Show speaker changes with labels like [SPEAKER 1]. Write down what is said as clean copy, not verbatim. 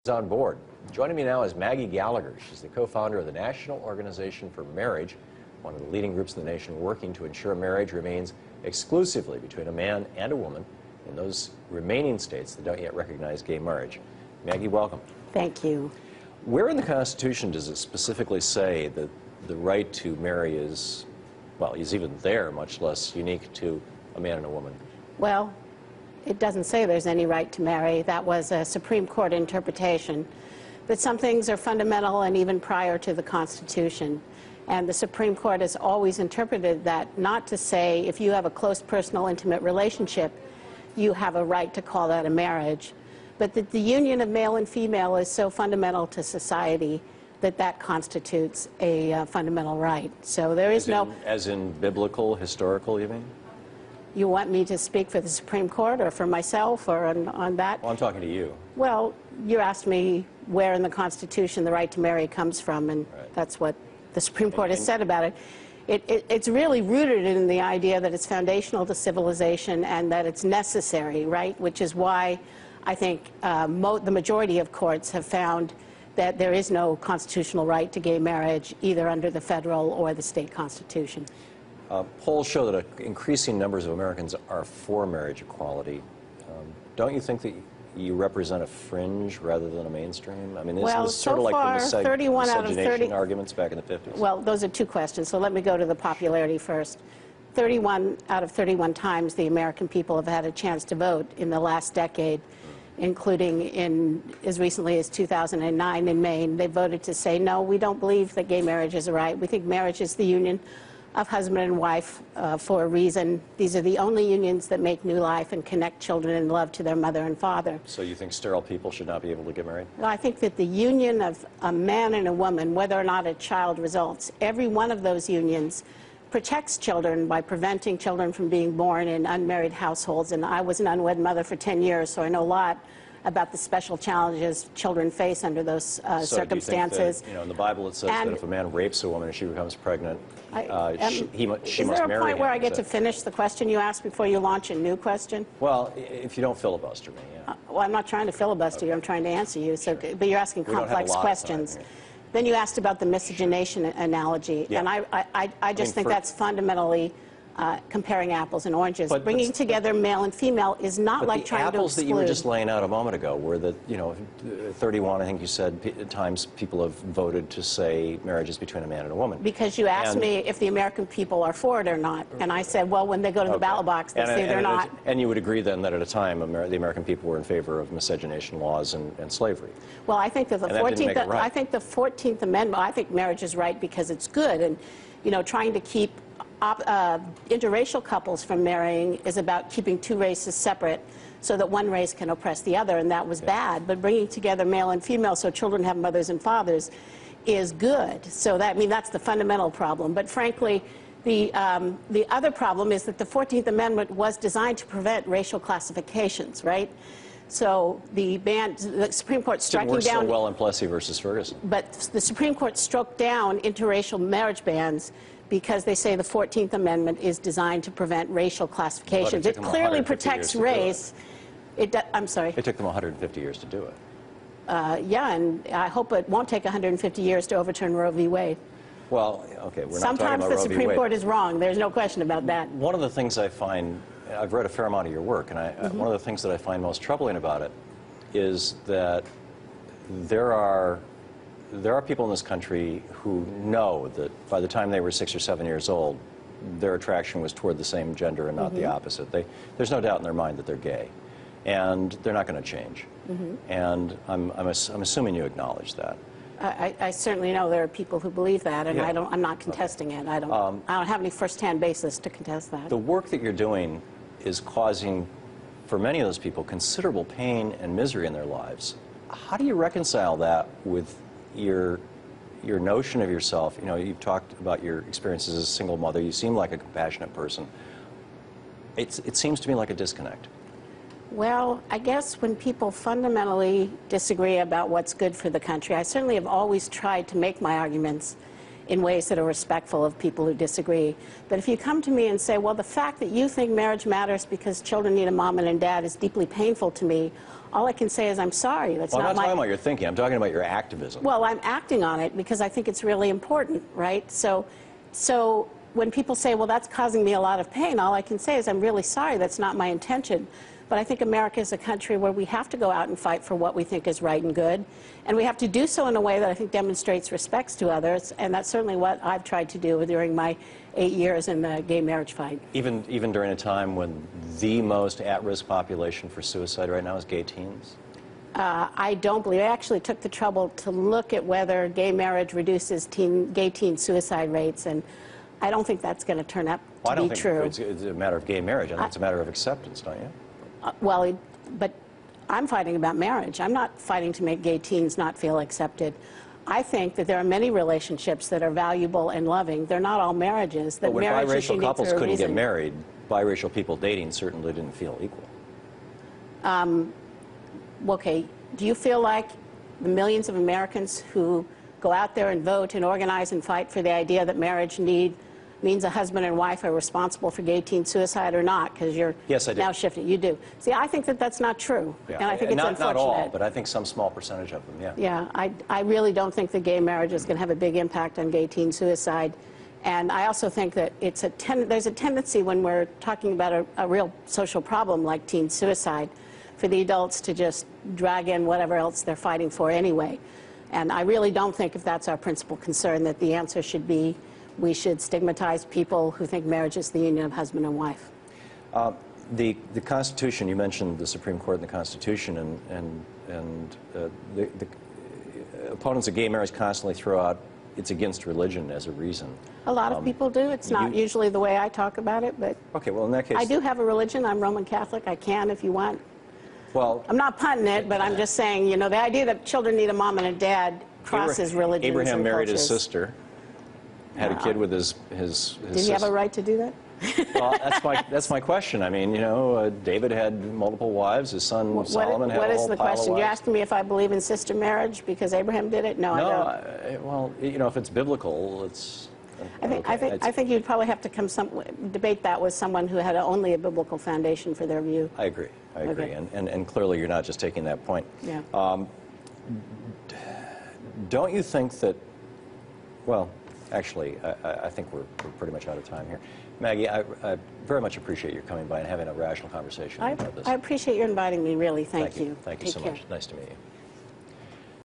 [SPEAKER 1] On board. Joining me now is Maggie Gallagher. She's the co-founder of the National Organization for Marriage, one of the leading groups in the nation working to ensure marriage remains exclusively between a man and a woman in those remaining states that don't yet recognize gay marriage. Maggie, welcome.
[SPEAKER 2] Thank you.
[SPEAKER 1] Where in the Constitution does it specifically say that the right to marry is, well, is even there, much less unique to a man and a woman?
[SPEAKER 2] Well, it doesn't say there's any right to marry. That was a Supreme Court interpretation. But some things are fundamental and even prior to the Constitution. And the Supreme Court has always interpreted that not to say if you have a close personal intimate relationship, you have a right to call that a marriage. But that the union of male and female is so fundamental to society that that constitutes a fundamental right. So there is no...
[SPEAKER 1] As in biblical, historical, you mean?
[SPEAKER 2] You want me to speak for the Supreme Court or for myself or on that?
[SPEAKER 1] Well, I'm talking to you.
[SPEAKER 2] Well, you asked me where in the Constitution the right to marry comes from, and
[SPEAKER 1] right.
[SPEAKER 2] That's what the Supreme Court has said about it. It's really rooted in the idea that it's foundational to civilization and that it's necessary, right? Which is why I think the majority of courts have found that there is no constitutional right to gay marriage, either under the federal or the state constitution.
[SPEAKER 1] Polls show that increasing numbers of Americans are for marriage equality. Don't you think that you represent a fringe rather than a mainstream? I mean, isn't this sort of like the
[SPEAKER 2] 31 out of 30
[SPEAKER 1] arguments back in the 50s?
[SPEAKER 2] Well, those are two questions, so let me go to the popularity first. 31 out of 31 times the American people have had a chance to vote in the last decade, including in as recently as 2009 in Maine. They voted to say, no, we don't believe that gay marriage is a right. We think marriage is the union of husband and wife for a reason. These are the only unions that make new life and connect children in love to their mother and father.
[SPEAKER 1] So you think sterile people should not be able to get married?
[SPEAKER 2] Well, I think that the union of a man and a woman, whether or not a child results, every one of those unions protects children by preventing children from being born in unmarried households. And I was an unwed mother for 10 years, so I know a lot about the special challenges children face under those circumstances.
[SPEAKER 1] So do you think that, you know, in the Bible it says that if a man rapes a woman and she becomes pregnant, she must marry him?
[SPEAKER 2] Is there a point where I get to finish the question you asked before you launch a new question?
[SPEAKER 1] Well, if you don't filibuster me, yeah.
[SPEAKER 2] Well, I'm not trying to filibuster you. I'm trying to answer you. So, sure. But you're asking complex questions. Then you asked about the miscegenation analogy,
[SPEAKER 1] yeah.
[SPEAKER 2] And I just think that's fundamentally comparing apples and oranges. Bringing together male and female is not like trying to exclude.
[SPEAKER 1] The apples that you were just laying out a moment ago were that, you know, 31, I think you said, times people have voted to say marriage is between a man and a woman.
[SPEAKER 2] Because you asked me if the American people are for it or not, and I said, well, when they go to the ballot box, they say they're not.
[SPEAKER 1] And you would agree then that at a time the American people were in favor of miscegenation laws and slavery.
[SPEAKER 2] Well, I think that the 14th Amendment, I think marriage is right because it's good, and, you know, trying to keep interracial couples from marrying is about keeping two races separate so that one race can oppress the other, and that was bad. But bringing together male and female so children have mothers and fathers is good. So that, I mean, that's the fundamental problem. But frankly, the other problem is that the 14th Amendment was designed to prevent racial classifications, right? So the Supreme Court striking down...
[SPEAKER 1] Didn't work so well in Plessy versus Ferguson.
[SPEAKER 2] But the Supreme Court struck down interracial marriage bans because they say the 14th Amendment is designed to prevent racial classifications. It clearly protects race. I'm sorry?
[SPEAKER 1] It took them 150 years to do it.
[SPEAKER 2] Yeah, and I hope it won't take 150 years to overturn Roe v. Wade.
[SPEAKER 1] Well, okay, we're not talking about Roe v. Wade.
[SPEAKER 2] Sometimes the Supreme Court is wrong. There's no question about that.
[SPEAKER 1] One of the things I find, I've read a fair amount of your work, and one of the things that I find most troubling about it is that there are people in this country who know that by the time they were 6 or 7 years old, their attraction was toward the same gender and not the opposite. There's no doubt in their mind that they're gay, and they're not going to change. And I'm assuming you acknowledge that.
[SPEAKER 2] I certainly know there are people who believe that, and I'm not contesting it. I don't have any first-hand basis to contest that.
[SPEAKER 1] The work that you're doing is causing, for many of those people, considerable pain and misery in their lives. How do you reconcile that with your notion of yourself? You know, you've talked about your experiences as a single mother. You seem like a compassionate person. It seems to me like a disconnect.
[SPEAKER 2] Well, I guess when people fundamentally disagree about what's good for the country, I certainly have always tried to make my arguments in ways that are respectful of people who disagree. But if you come to me and say, well, the fact that you think marriage matters because children need a mom and a dad is deeply painful to me, all I can say is I'm sorry. That's
[SPEAKER 1] well,
[SPEAKER 2] not
[SPEAKER 1] I'm not talking about your thinking. I'm talking about your activism.
[SPEAKER 2] Well, I'm acting on it because I think it's really important, right? So when people say, well, that's causing me a lot of pain, all I can say is I'm really sorry. That's not my intention. But I think America is a country where we have to go out and fight for what we think is right and good. And we have to do so in a way that I think demonstrates respect to others. And that's certainly what I've tried to do during my 8 years in the gay marriage fight.
[SPEAKER 1] Even during a time when the most at-risk population for suicide right now is gay teens?
[SPEAKER 2] I don't believe. I actually took the trouble to look at whether gay marriage reduces gay teen suicide rates. And I don't think that's going to turn out to be true.
[SPEAKER 1] It's a matter of gay marriage. I think it's a matter of acceptance, don't you?
[SPEAKER 2] Well, but I'm fighting about marriage. I'm not fighting to make gay teens not feel accepted. I think that there are many relationships that are valuable and loving. They're not all marriages. That
[SPEAKER 1] but when biracial couples couldn't
[SPEAKER 2] get
[SPEAKER 1] married, biracial people dating certainly didn't feel equal.
[SPEAKER 2] Okay, do you feel like the millions of Americans who go out there and vote and organize and fight for the idea that marriage means a husband and wife are responsible for gay teen suicide or not, because you're now shifting? You do. See, I think that that's not true.
[SPEAKER 1] Yeah.
[SPEAKER 2] And I think it's unfortunate.
[SPEAKER 1] Not all, but I think some small percentage of them, yeah.
[SPEAKER 2] Yeah, I really don't think that gay marriage is going to have a big impact on gay teen suicide. And I also think that there's a tendency when we're talking about a real social problem like teen suicide for the adults to just drag in whatever else they're fighting for anyway. And I really don't think, if that's our principal concern, that the answer should be we should stigmatize people who think marriage is the union of husband and wife.
[SPEAKER 1] The Constitution, you mentioned the Supreme Court and the Constitution, and the opponents of gay marriage constantly throw out it's against religion as a reason.
[SPEAKER 2] A lot of people do. It's not usually the way I talk about it, but
[SPEAKER 1] okay, well, in that case,
[SPEAKER 2] I do have a religion. I'm Roman Catholic. I can if you want.
[SPEAKER 1] Well,
[SPEAKER 2] I'm not punting it, but I'm just saying, you know, the idea that children need a mom and a dad crosses religions and
[SPEAKER 1] Abraham married
[SPEAKER 2] cultures.
[SPEAKER 1] his sister, had a kid with his
[SPEAKER 2] Did he have a right to do that?
[SPEAKER 1] Well, that's my question. I mean, you know, David had multiple wives. His son Solomon had a whole pile of wives.
[SPEAKER 2] What is the question? You're asking me if I believe in sister marriage because Abraham did it? No, I don't.
[SPEAKER 1] Well, you know, if it's biblical, it's.
[SPEAKER 2] I think you'd probably have to debate that with someone who had only a biblical foundation for their view.
[SPEAKER 1] I agree. Okay. And clearly you're not just taking that point.
[SPEAKER 2] Yeah.
[SPEAKER 1] Don't you think that? Well, actually, I think we're pretty much out of time here. Maggie, I very much appreciate your coming by and having a rational conversation about this.
[SPEAKER 2] I appreciate your inviting me, really. Thank you.
[SPEAKER 1] Thank you so much. Nice to meet you.